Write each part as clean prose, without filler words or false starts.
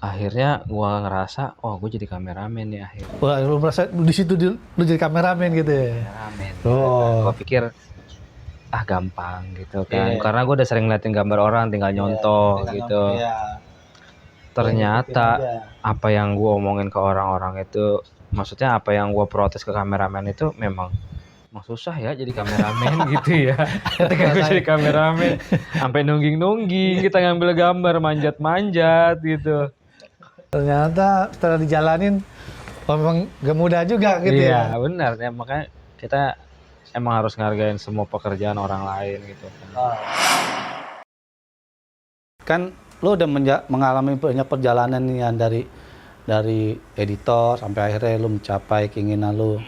akhirnya gua ngerasa, oh gue jadi kameramen nih akhirnya. Wah, lu merasa di situ lu jadi kameramen gitu ya? Kameramen. Oh. Gua pikir gampang gitu kan. Iya. Karena gue udah sering ngeliatin gambar orang tinggal nyontoh gitu. Ternyata apa yang gue omongin ke orang-orang itu, maksudnya apa yang gue protes ke kameramen itu memang susah ya jadi kameramen gitu ya. Ketika gue jadi kameramen sampai nungging-nungging, kita ngambil gambar manjat-manjat gitu. Ternyata setelah dijalanin memang gak mudah juga gitu ya. Iya benar ya, makanya kita emang harus ngargain semua pekerjaan orang lain gitu. Kan lo udah mengalami banyak perjalanan nih dari editor sampai akhirnya lo mencapai keinginan lo,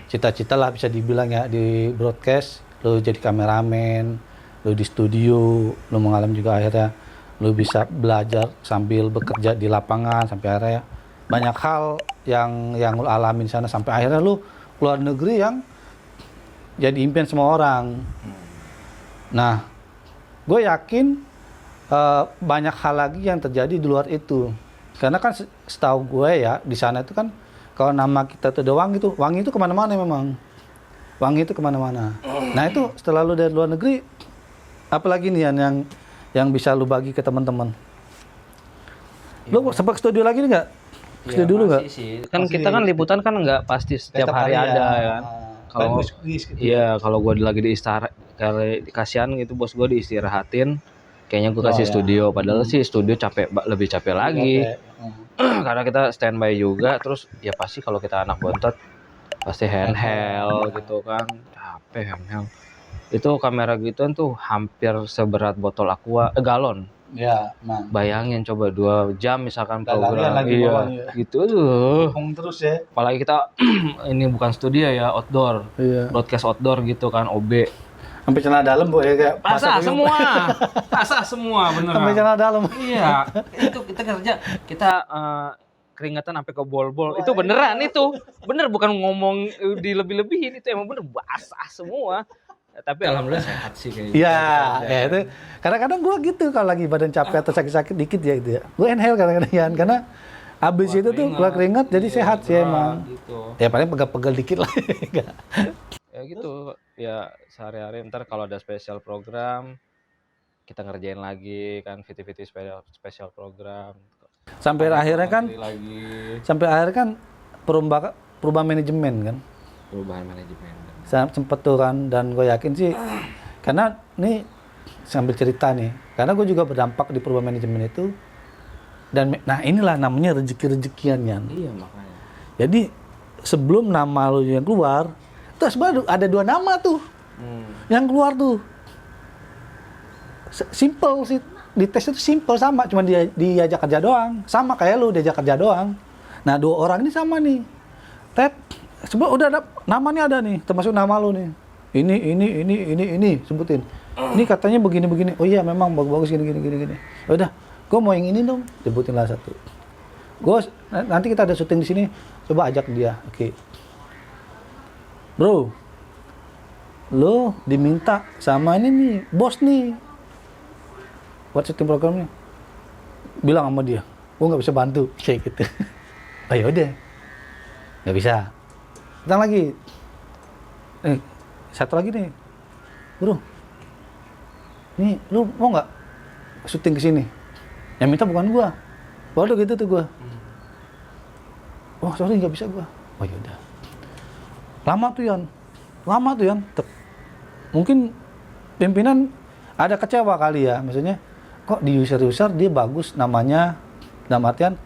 cita-cita lah bisa dibilang ya di broadcast. Lo jadi kameramen, lo di studio, lo mengalami juga akhirnya lo bisa belajar sambil bekerja di lapangan sampai akhirnya banyak hal yang lo alamin di sana sampai akhirnya lo keluar negeri yang jadi impian semua orang. Nah, gue yakin banyak hal lagi yang terjadi di luar itu. Karena kan setahu gue ya di sana itu kan kalau nama kita tuh ada wangi itu kemana-mana memang. Wangi itu kemana-mana. Nah itu setelah lu dari luar negeri, apalagi nih yang bisa lu bagi ke teman-teman. Lu sempat ke studio lagi nih nggak? Studio dulu nggak? Kan masih, kita kan liputan kan nggak pasti setiap hari ada ya kan. Kalau kalau gue lagi di istirahat, kalau kasihan gitu bos gue diistirahatin, kayaknya gue kasih studio. Padahal sih studio lebih capek lagi. Karena kita standby juga, terus ya pasti kalau kita anak bontot pasti handheld gitu kan, capek handheld. Itu kamera gituan tuh hampir seberat botol aqua galon. Ya, nah. Bayangin coba 2 jam misalkan program. Iya, gitu tuh. Terus ya. Apalagi kita ini bukan studio ya, outdoor. Iya. Broadcast outdoor gitu kan, OB. Sampai celana dalam bu ya kayak basah semua bener. Sampai celana dalam. Iya, itu kita kerja kita keringatan sampai ke bol-bol. Itu beneran itu. Bener bukan ngomong dilebih-lebihin, itu emang bener basah semua. Tapi alhamdulillah sehat sih kayaknya. Iya, ya itu. Kadang-kadang gue gitu kalau lagi badan capek atau sakit-sakit dikit ya gitu ya. Gue inhale kadang-kadang kan, karena abis itu tuh keluar keringat jadi sehat sih emang. Gitu. Ya paling pegel-pegel dikit lah. Ya gitu. Ya sehari-hari ntar kalau ada spesial program kita ngerjain lagi kan VT-VT spesial program. Sampai akhirnya kan perubahan manajemen kan. Perubahan manajemen. Sempet tuh kan, dan gue yakin sih karena nih sambil cerita nih, karena gue juga berdampak di perubahan manajemen itu, dan nah inilah namanya rezeki-rezekian kan. Iya makanya. Jadi sebelum nama lo yang keluar, terus baru ada 2 nama tuh yang keluar tuh. Simple sih, di tes itu simple sama, cuma diajak kerja doang, sama kayak lu diajak kerja doang. Nah 2 orang ini sama nih, Ted. Sebelum udah ada namanya ada nih, termasuk nama lu nih. Ini sebutin. Ini katanya begini. Oh iya memang bagus gini. Udah, gue mau yang ini dong, sebutin lah satu. Nanti kita ada syuting di sini, coba ajak dia. Oke. Bro, lo diminta sama ini nih, bos nih, buat syuting programnya. Bilang sama dia, gue nggak bisa bantu, kayak gitu. Oh yaudah, nggak bisa. Datang lagi, satu lagi nih, bro, nih lu mau nggak syuting kesini? Yang minta bukan gua, waduh gitu tuh gua. Oh sorry nggak bisa gua. Oh yaudah. Lama tuh Yan. Mungkin pimpinan ada kecewa kali ya, maksudnya kok di user dia bagus namanya, dalam artian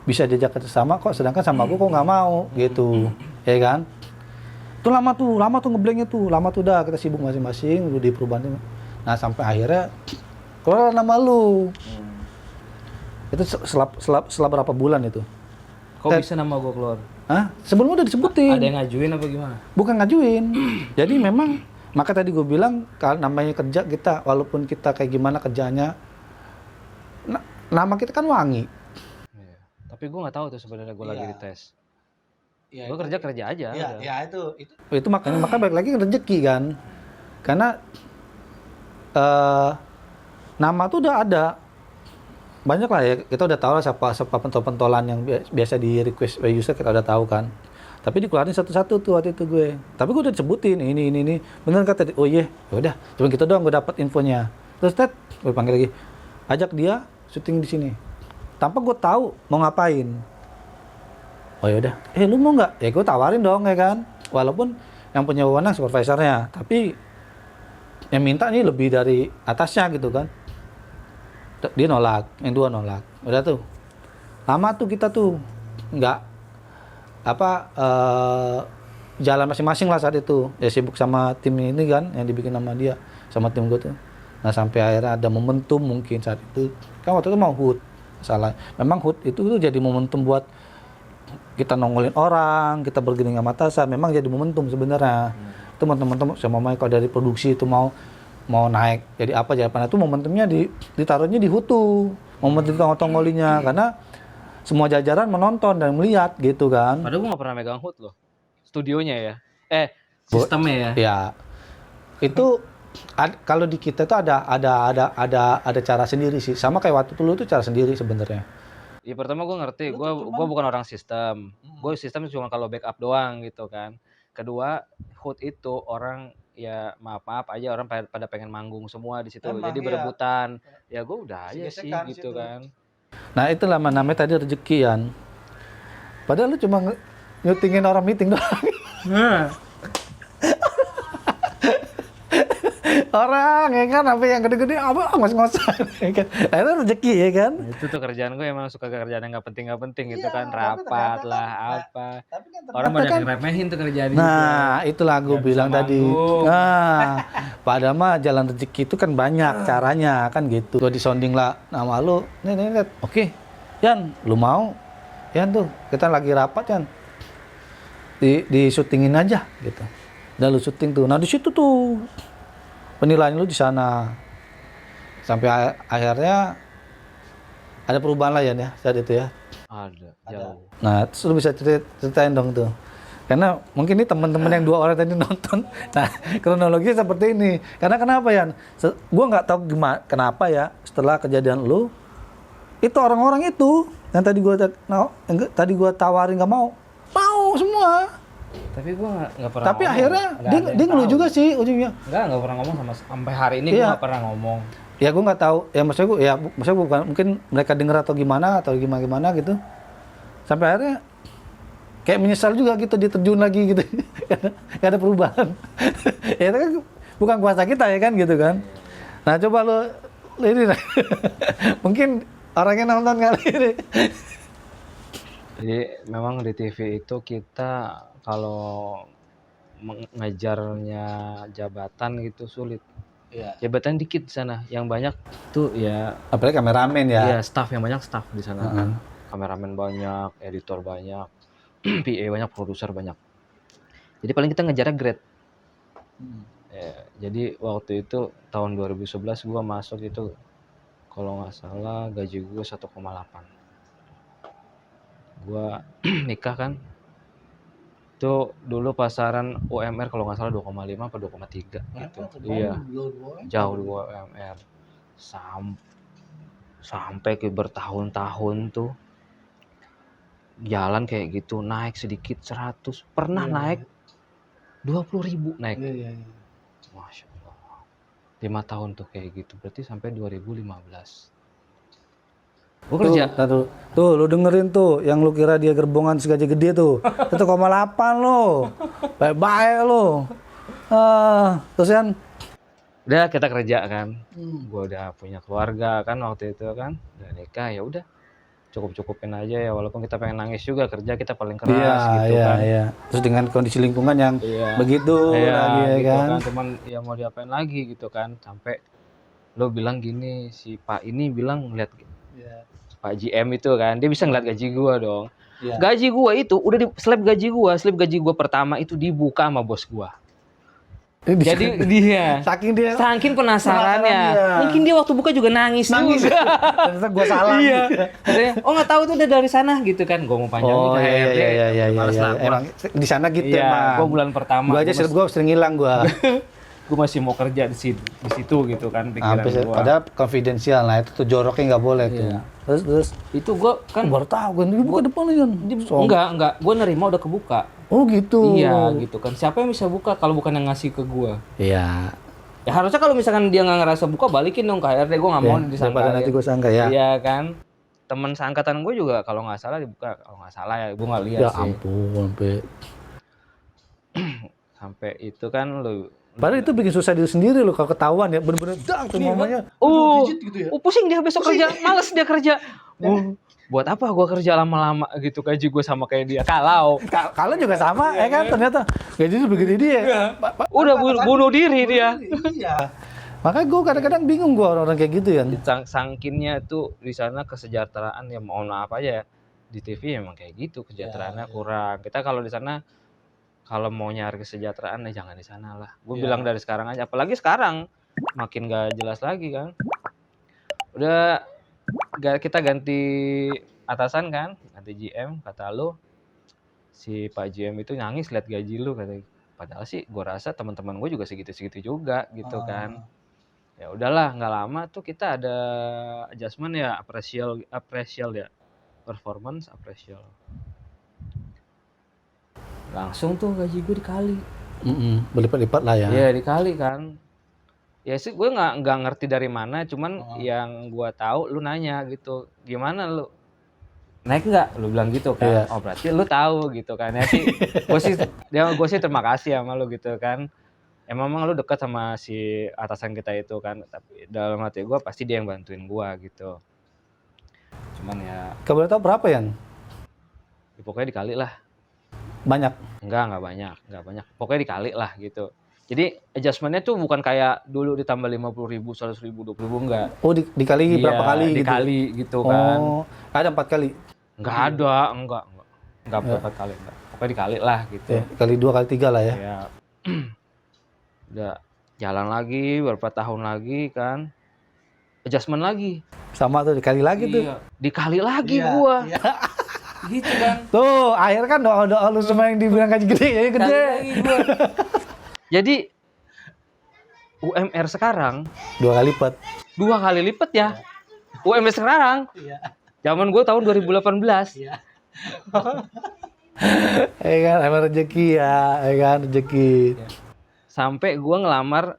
bisa diajak kerjasama kok, sedangkan sama aku kok nggak mau gitu, ya kan? Itu lama tuh ngeblanknya tuh, lama tuh dah kita sibuk masing-masing, lu di perubahan. Nah sampai akhirnya keluar nama lu. Itu setelah berapa bulan itu? Kok bisa nama gua keluar? Hah? Sebelumnya udah disebutin. Ada yang ngajuin apa gimana? Bukan ngajuin. Jadi memang, maka tadi gue bilang kalau namanya kerja kita, walaupun kita kayak gimana kerjanya, nama kita kan wangi. Tapi gue nggak tahu tuh sebenarnya gue lagi dites. Ya, gue kerja aja. Ya itu makanya balik lagi rezeki kan. Karena nama tuh udah ada. banyak lah ya, kita udah tahu lah siapa pentol-pentolan yang biasa di request by user, kita udah tahu kan. Tapi dikeluarin satu-satu tuh waktu itu gue. Tapi gue udah sebutin ini. Bener kata, oh iya, yaudah, cuma gitu doang gue dapat infonya. Terus Ted, gue panggil lagi, ajak dia syuting di sini. Tanpa gue tahu mau ngapain. Oh yaudah, lu mau nggak? Ya gue tawarin dong ya kan. Walaupun yang punya wewenang supervisornya, tapi yang minta nih lebih dari atasnya gitu kan. Dia nolak, yang dua nolak. Udah tuh, lama tuh kita tuh nggak jalan masing-masing lah saat itu. Ya sibuk sama tim ini kan, yang dibikin sama dia, sama tim gue tuh. Nah sampai akhirnya ada momentum mungkin saat itu. Kan waktu itu mau HUT, salah. Memang HUT itu tuh jadi momentum buat kita nongolin orang, kita bergening sama atasan. Memang jadi momentum sebenarnya. Teman-teman sama Mike kalau dari produksi itu mau naik jadi apa itu momentumnya ditaruhnya di HUT tuh. Momentum tongol-tongolinya karena semua jajaran menonton dan melihat gitu kan. Padahal gue nggak pernah megang HUT loh, studionya ya, sistemnya ya. Ya, itu kalau di kita tuh ada cara sendiri sih. Sama kayak waktu dulu tuh cara sendiri sebenarnya. Ya pertama gue ngerti, gue bukan orang sistem. Gue sistem cuma kalau backup doang gitu kan. Kedua, HUT itu orang ya maaf aja orang pada pengen manggung semua di situ. Jadi berebutan. Ya gue udah aja sih gitu kan. Nah itulah namanya tadi rezeki Yan. Padahal lu cuma nyutingin orang meeting doang. Orang ya kan, apa yang gede-gede apa ngos-ngosan ya kan. Nah, itu rezeki ya kan. Itu tuh kerjaan gue emang suka kerjaan yang nggak penting gitu kan, rapat lah apa. Orang banyak yang remehin tuh kerjaan itu. Nah, itulah gue bilang tadi. Nah, padahal mah jalan rezeki itu kan banyak caranya kan gitu. Gue disonding lah nama lu. Nih. Oke. Yan, lu mau? Yan tuh, kita lagi rapat Yan. Di syutingin aja gitu. Dan lu syuting tuh. Nah, di situ tuh penilaian lu di sana. Sampai akhirnya ada perubahan lah ya saat itu ya. Ada, jauh. Nah, terus lu bisa ceritain dong tuh. Karena mungkin ini teman-teman yang 2 orang tadi nonton. Nah, kronologinya seperti ini. Karena kenapa ya? Gua nggak tahu gimana kenapa ya setelah kejadian lu itu orang-orang itu yang tadi gua tawarin nggak mau semua. Tapi gue nggak pernah. Tapi akhirnya dia ngeluh juga sih ujungnya. Nggak pernah ngomong sampai hari ini. Gue nggak pernah ngomong. Ya gue nggak tahu. Ya maksudnya gue bukan mungkin mereka dengar atau gimana gitu. Sampai akhirnya kayak menyesal juga gitu, dia terjun lagi gitu. Gak ada perubahan. Ya itu kan bukan kuasa kita ya kan gitu kan. Nah coba lo ini lah. Mungkin orangnya nonton kali ini. Jadi memang di TV itu kita kalau mengejarnya jabatan gitu sulit. Ya. Jabatan dikit di sana, yang banyak tuh ya. Apalagi kameramen ya. Iya, staff yang banyak staff di sana kan. Kameramen banyak, editor banyak, PA banyak, produser banyak. Jadi paling kita ngejarnya grade. Ya, jadi waktu itu tahun 2011 gua masuk itu kalau nggak salah gaji gua 1,8. Gua nikah kan. Itu dulu pasaran UMR kalau nggak salah 2,5 atau 2,3 gitu. Iya. Jauh di UMR. Sampai ke bertahun-tahun tuh jalan kayak gitu, naik sedikit 100, pernah naik 20.000 naik. Iya. Masya Allah. 5 tahun tuh kayak gitu, berarti sampai 2015. Gue kerja. Tuh, lu dengerin tuh, yang lu kira dia gerbongan segaji gede tuh. 1,8 lo. Baik-baik lo. Terus kan udah kita kerja kan. Gue udah punya keluarga kan waktu itu kan. Udah nikah ya udah. Cukup-cukupin aja ya, walaupun kita pengen nangis juga, kerja kita paling keras gitu kan. Iya. Terus dengan kondisi lingkungan yang begitu lagi ya gitu kan. Cuman ya mau diapain lagi gitu kan. Sampai lo bilang gini, si Pak ini bilang ngeliat Pak GM itu kan, dia bisa ngeliat gaji gua dong. Gaji gua itu udah slip gaji gua pertama itu dibuka sama bos gua. Jadi dia saking penasarannya. Mungkin dia waktu buka juga nangis juga. Ternyata gua salah. Iya. Oh nggak tahu tuh udah dari sana gitu kan. Gua mau panjang nih HRD. Iya. Emang di sana gitu emang. Gua bulan pertama. Gua aja gua sering hilang gua. gue masih mau kerja di situ gitu kan pikiran gue. Padahal konfidensial, nah itu tuh joroknya nggak boleh tuh. Terus itu gue kan baru tahu kan dibuka depannya kan. Enggak, gue nerima udah kebuka. Oh gitu. Iya gitu kan. Siapa yang bisa buka kalau bukan yang ngasih ke gue? Iya. Ya harusnya kalau misalkan dia nggak ngerasa buka, balikin dong ke HRD. Gue nggak mau disangka. Nanti gue sangka ya. Iya kan. Teman seangkatan gue juga kalau nggak salah dibuka. Kalau nggak salah ya, gue nggak lihat ya sih. Ya ampun, sampai itu kan lu. Padahal itu bikin susah diri sendiri lo kalau ketahuan ya, bener-bener dak tuh mamanya. Gitu ya. Pusing dia besok kerja, males dia kerja. Buat apa gue kerja lama-lama gitu, gaji gue sama kayak dia. Kalau juga sama ya kan, ternyata gaji itu begini dia. Udah bunuh diri dia. Iya. Makanya gue kadang-kadang bingung gue orang-orang kayak gitu ya. Sangkinnya tuh di sana kesejahteraan ya mohon maaf aja ya. Di TV emang kayak gitu, kesejahteraannya kurang. Kita kalau di sana kalau mau nyari kesejahteraan ya jangan di sana lah. Gue bilang dari sekarang aja, apalagi sekarang makin gak jelas lagi kan. Udah kita ganti atasan kan, ganti GM, kata lu si Pak GM itu nangis lihat gaji lu, kata. Padahal sih gue rasa teman-teman gue juga segitu-segitu juga gitu kan. Ya udahlah, nggak lama tuh kita ada adjustment ya, appraisal ya, performance appraisal. Langsung tuh gaji gue dikali. Berlipat-lipat lah ya. Iya dikali kan. Ya sih gue nggak ngerti dari mana, cuman yang gue tahu lu nanya gitu, gimana lu naik nggak? Lu bilang gitu kan. Oh berarti lu tahu gitu kan ya sih. gue sih terima kasih sama lu gitu kan. Emang lu dekat sama si atasan kita itu kan, tapi dalam hati gue pasti dia yang bantuin gue gitu. Cuman ya. Kamu tahu berapa ya? Pokoknya dikali lah. Banyak? Enggak banyak. Pokoknya dikali lah gitu. Jadi adjustmentnya tuh bukan kayak dulu ditambah 50.000, 100.000, 20.000 enggak. Oh dikali berapa kali gitu? Dikali gitu kan. Oh ada 4 kali? Enggak 4 kali enggak. Pokoknya dikali lah gitu. Kali 2 kali 3 lah ya. Ya. Udah jalan lagi beberapa tahun lagi kan. Adjustment lagi. Sama tuh dikali lagi tuh. Dikali lagi gua. Gitu kan. Tuh akhir kan doa lu semua yang dibilang gaji gede ya gede. Jadi UMR sekarang 2 kali lipat. 2 kali lipat ya. UMR sekarang. Zaman gue tahun 2018. Iya. kan emang rezeki ya kan rezeki. Sampai gue ngelamar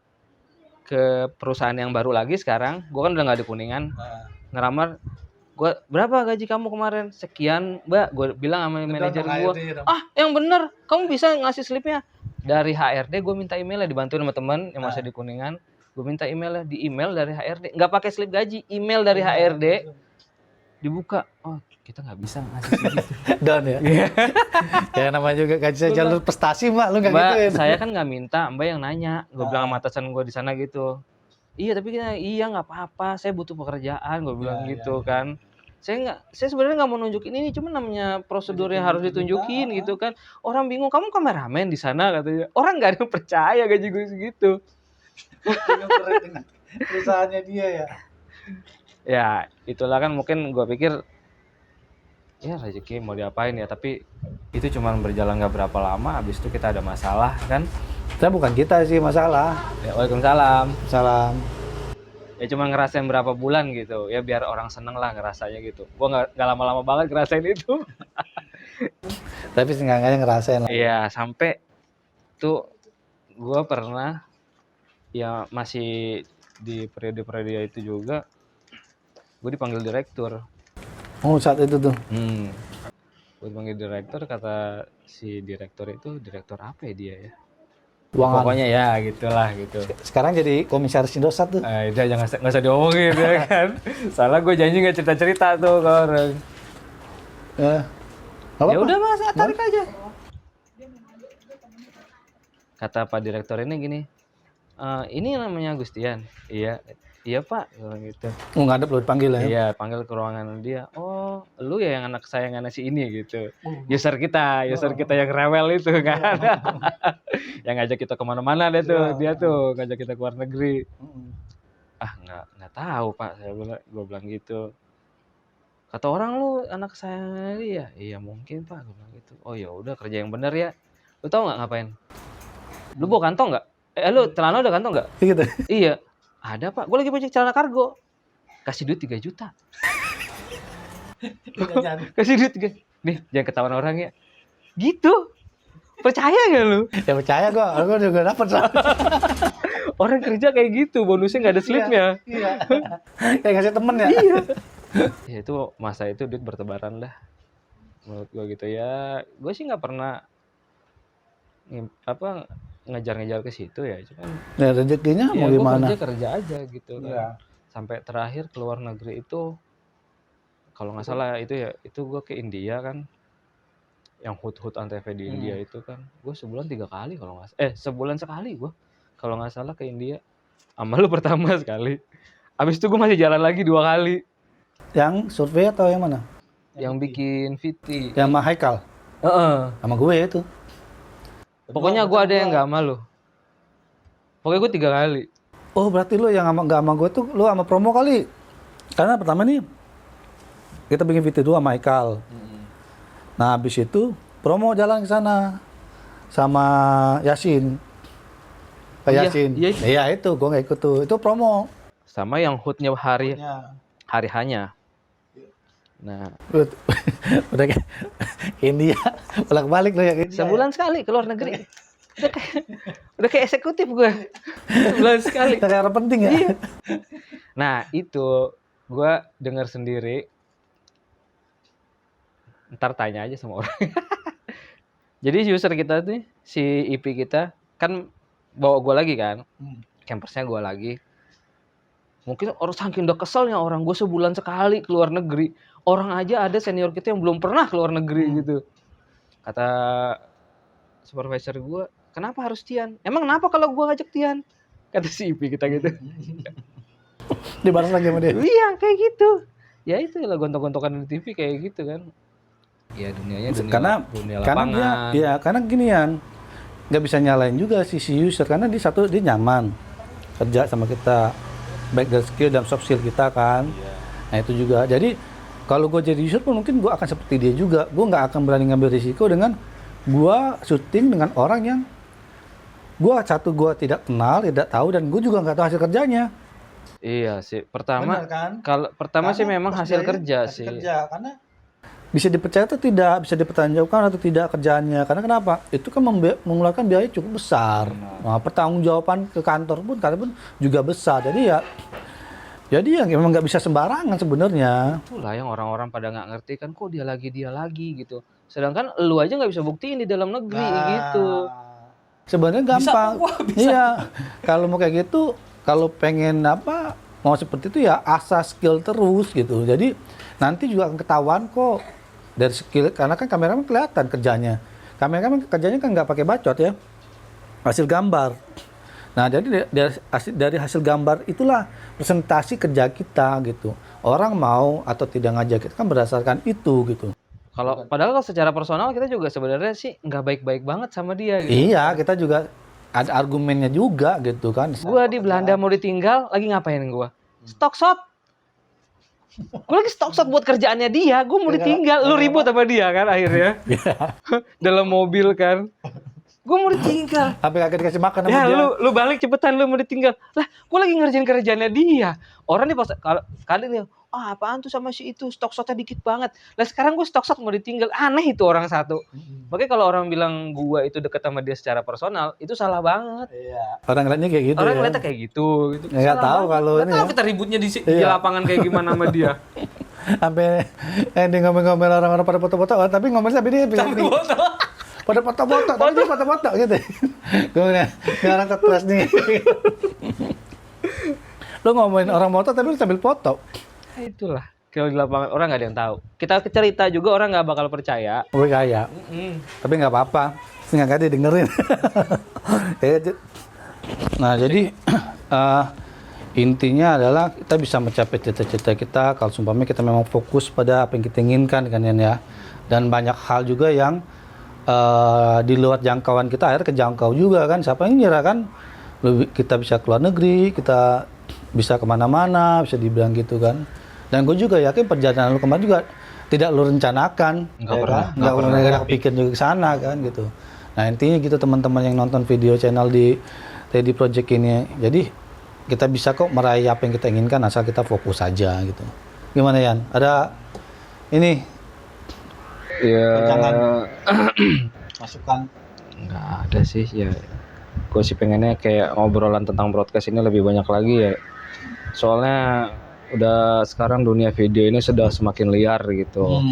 ke perusahaan yang baru lagi sekarang. Gue kan udah nggak di Kuningan. Ngelamar. Gue berapa gaji kamu kemarin? Sekian, Mbak. Gue bilang sama manajer gue. Yang bener. Kamu bisa ngasih slipnya. Dari HRD gue minta emailnya, dibantuin sama teman yang masih di Kuningan. Gue minta emailnya, di email dari HRD. Nggak pakai slip gaji, email dari HRD. Dibuka. Oh kita nggak bisa ngasih segitu. Down ya? Ya namanya juga gaji saya jalur prestasi Mbak. Lu nggak gitu ya? Saya kan nggak minta, Mbak yang nanya. Gue bilang sama atasan gue di sana gitu. Iya tapi iya nggak apa-apa, saya butuh pekerjaan. Gue bilang gitu kan. Saya sebenarnya nggak mau nunjukin ini, cuma namanya prosedur yang harus ditunjukin gitu kan. Orang bingung, kamu kameramen di sana katanya. Orang nggak ada yang percaya gaji gue segitu. Dengan perusahaannya dia ya. Ya itulah kan mungkin gue pikir ya rezeki mau diapain ya, tapi itu cuma berjalan nggak berapa lama, habis itu kita ada masalah kan. Bukan kita sih masalah. Ya, waalaikumsalam. Salam. Ya cuma ngerasain berapa bulan gitu ya, biar orang seneng lah ngerasanya gitu. Gua nggak lama-lama banget ngerasain itu. Tapi seenggaknya ngerasain lah. Iya sampai tuh gua pernah ya masih di periode itu juga gue dipanggil direktur. Oh saat itu tuh. Gue dipanggil direktur, kata si direktur itu, direktur apa ya dia ya? Keuangan. Pokoknya ya gitulah gitu. Sekarang jadi komisaris Indosat tuh. Udah nggak usah diomongin ya kan. Salah gue janji nggak cerita ke orang. Ya udah Mas, tarik aja. Kata Pak Direktur ini gini, ini namanya Agustian. Iya Pak, bilang gitu. Ngadep lu dipanggil ya? Iya, panggil ke ruangan dia. Oh, lu ya yang anak sayangannya si ini gitu. User kita yang rewel itu kan. Yang ngajak kita kemana-mana deh tuh, dia tuh ngajak kita ke luar negeri. Nggak tahu Pak, gue bilang gitu. Kata orang lu anak sayangannya dia. Iya mungkin Pak, gue bilang gitu. Oh ya udah kerja yang benar ya. Lu tahu nggak ngapain? Lu bawa kantong nggak? Lu celana udah kantong nggak? Gitu. Iya. Ada Pak, gue lagi mau cek celana kargo. Kasih duit 3 juta. Kasih duit 3. Nih, jangan ketahuan orang ya. Gitu. Percaya gak lu? Ya percaya gue juga dapet soalnya. Orang kerja kayak gitu, bonusnya nggak ada slipnya. Iya. Kayak ngasih temen ya. Iya. Ya itu masa itu duit bertebaran dah. Menurut gue gitu ya. Gue sih nggak pernah ngejar-ngejar ke situ ya. Cuman Ya rezekinya mau ya, gimana? gue kerja aja gitu kan. Iya. Sampai terakhir keluar negeri itu, kalau nggak salah itu ya, itu gue ke India kan. Yang hut Antv di India itu kan, gue sebulan 3 kali kalau nggak sebulan sekali gue kalau nggak salah ke India. Sama lu pertama sekali, abis itu gue masih jalan lagi 2 kali. Yang survei atau yang mana? Yang bikin VT. Yang sama Haikal? Sama gue itu. Pokoknya gue ada yang nggak sama lu. Pokoknya gue 3 kali. Oh berarti lu yang nggak sama gue tuh lu sama promo kali. Karena pertama nih kita bikin VT dua sama Haikal. Nah habis itu promo jalan ke sana sama Yasin. Pak Yasin. Iya itu gue nggak ikut tuh. Itu promo. Sama yang hutnya hari hanya. Nah, udah kayak India bolak-balik lo ya. Sebulan sekali ke luar negeri. Udah kayak eksekutif gue. Sebulan sekali. Karena penting ya. Iya. Nah itu gue dengar sendiri. Ntar tanya aja sama orang. Jadi user kita tuh, si IP kita kan bawa gue lagi kan, campersnya gue lagi. Mungkin orang saking udah keselnya orang gue sebulan sekali keluar negeri. Orang aja ada senior kita yang belum pernah keluar negeri gitu. Kata supervisor gue, kenapa harus Tian? Emang kenapa kalau gue ngajak Tian? Kata si IP kita gitu. Dibalas lagi sama dia. Iya kayak gitu. Ya itu lah gontok-gontokan di TV kayak gitu kan. Ya dunianya dunia lapangan. Karena gini yang nggak bisa nyalain juga si user karena dia nyaman kerja sama kita, baik dari skill dan soft skill kita kan. Nah itu juga. Jadi kalau gue jadi user pun mungkin gue akan seperti dia juga. Gue nggak akan berani ngambil risiko dengan gue syuting dengan orang yang gue tidak kenal, tidak tahu dan gue juga nggak tahu hasil kerjanya. Iya sih. Pertama kan? Kalau pertama sih memang hasil kerja sih. Karena bisa dipercaya atau tidak, bisa dipertanggungjawabkan atau tidak kerjaannya. Karena kenapa? Itu kan mengeluarkan biaya cukup besar. Nah, pertanggungjawaban ke kantor pun juga besar. Jadi ya memang nggak bisa sembarangan sebenarnya. Itulah yang orang-orang pada nggak ngerti kan, kok dia lagi gitu. Sedangkan lu aja nggak bisa buktiin di dalam negeri gitu. Sebenarnya gampang. Bisa. Iya. Kalau mau kayak gitu, kalau pengen mau seperti itu ya asah skill terus gitu. Jadi nanti juga akan ketahuan kok dari skill, karena kan kameramen kelihatan kerjanya. Kameramen kerjanya kan nggak pakai bacot ya, hasil gambar. Nah jadi dari hasil gambar itulah presentasi kerja kita gitu. Orang mau atau tidak ngajak kita kan berdasarkan itu gitu. Padahal secara personal kita juga sebenarnya sih nggak baik-baik banget sama dia gitu. Iya, kita juga ada argumennya juga gitu kan. Gua di Belanda mau ditinggal, lagi ngapain gua? Stock shot. Gue lagi stock shot buat kerjaannya dia, gue mau ditinggal. Lu ribut sama dia kan akhirnya. Dalam mobil kan. Gue mau ditinggal. Tapi kagak dikasih makan sama dia. Ya lu balik cepetan, lu mau ditinggal. Lah, gue lagi ngerjain kerjaannya dia. Orang nih pas kali nih, apaan tuh sama si itu, stock shotnya dikit banget. Lah sekarang gue stock shot mau ditinggal. Aneh itu orang satu. Makanya kalau orang bilang gue itu deket sama dia secara personal, itu salah banget. Iya. Orang ngeliatnya kayak gitu. Orang ngeliatnya kayak gitu. Nggak tahu kalau ini. Nggak tahu kita ributnya di lapangan kayak gimana sama dia. Sampai dia ngomel-ngomel orang-orang pada foto-foto, tapi ngomel sampai dia foto. Pada foto-foto, tapi dia foto-foto gitu. Kemudian orang stres nih. Lu ngomongin orang moto tapi lu sambil foto. Itulah, kalau di lapangan orang nggak ada yang tahu. Kita cerita juga orang nggak bakal percaya. Percaya. Tapi nggak apa-apa, nggak dia dengerin. Nah jadi intinya adalah kita bisa mencapai cita-cita kita kalau sumpahnya kita memang fokus pada apa yang kita inginkan kan ya. Dan banyak hal juga yang di luar jangkauan kita akhirnya kejangkau juga kan. Siapa yang ngira kan kita bisa keluar negeri, kita bisa kemana-mana, bisa dibilang gitu kan. Dan gue juga yakin perjalanan lu kemarin juga tidak lu rencanakan. Nggak pernah kepikir juga ke sana kan gitu. Nah intinya gitu teman-teman yang nonton video channel di Teddy Project ini. Jadi kita bisa kok meraih apa yang kita inginkan asal kita fokus saja gitu. Gimana Yan? Ada ini jangan masukan? Nggak ada sih ya. Gue sih pengennya kayak ngobrolan tentang broadcast ini lebih banyak lagi ya. Soalnya udah sekarang dunia video ini sudah semakin liar gitu.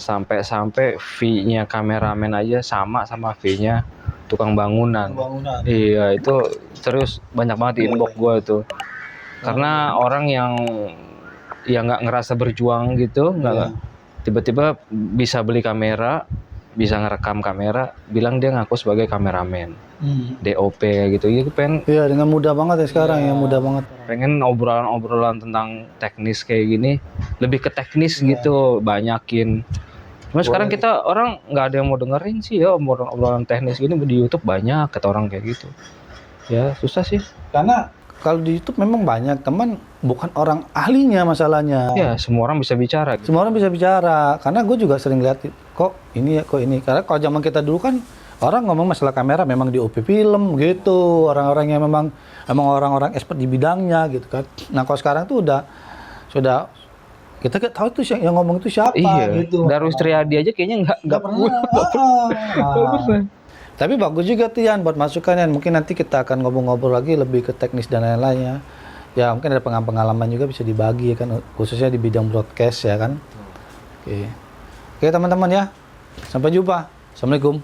Sampai fee-nya kameramen aja sama fee-nya tukang bangunan. Iya, itu serius banyak banget di inbox gue itu. Karena orang yang nggak ngerasa berjuang gitu, nggak tiba-tiba bisa beli kamera, bisa ngerekam kamera, bilang dia ngaku sebagai kameramen. DOP kayak gitu. Iya, dengan mudah banget ya sekarang ya, mudah banget. Pengen obrolan tentang teknis kayak gini, lebih ke teknis gitu, banyakin. Cuma sekarang kita orang nggak ada yang mau dengerin sih ya obrolan teknis gini di YouTube banyak kata orang kayak gitu. Ya susah sih. Karena kalau di YouTube memang banyak teman bukan orang ahlinya masalahnya. Ya semua orang bisa bicara. Semua orang bisa bicara. Karena gue juga sering lihat kok ini. Karena kalau zaman kita dulu kan orang ngomong masalah kamera memang di OP film gitu. Orang-orang yang memang orang-orang expert di bidangnya gitu kan. Nah kalau sekarang tuh sudah kita nggak tahu tuh yang ngomong itu siapa gitu. Darwis Triadi aja kayaknya nggak pernah. Tapi bagus juga tuh Yan buat masukan Yan. Mungkin nanti kita akan ngobrol-ngobrol lagi lebih ke teknis dan lain-lainnya. Ya mungkin ada pengalaman juga bisa dibagi ya kan, khususnya di bidang broadcast ya kan. Oke teman-teman ya. Sampai jumpa. Assalamualaikum.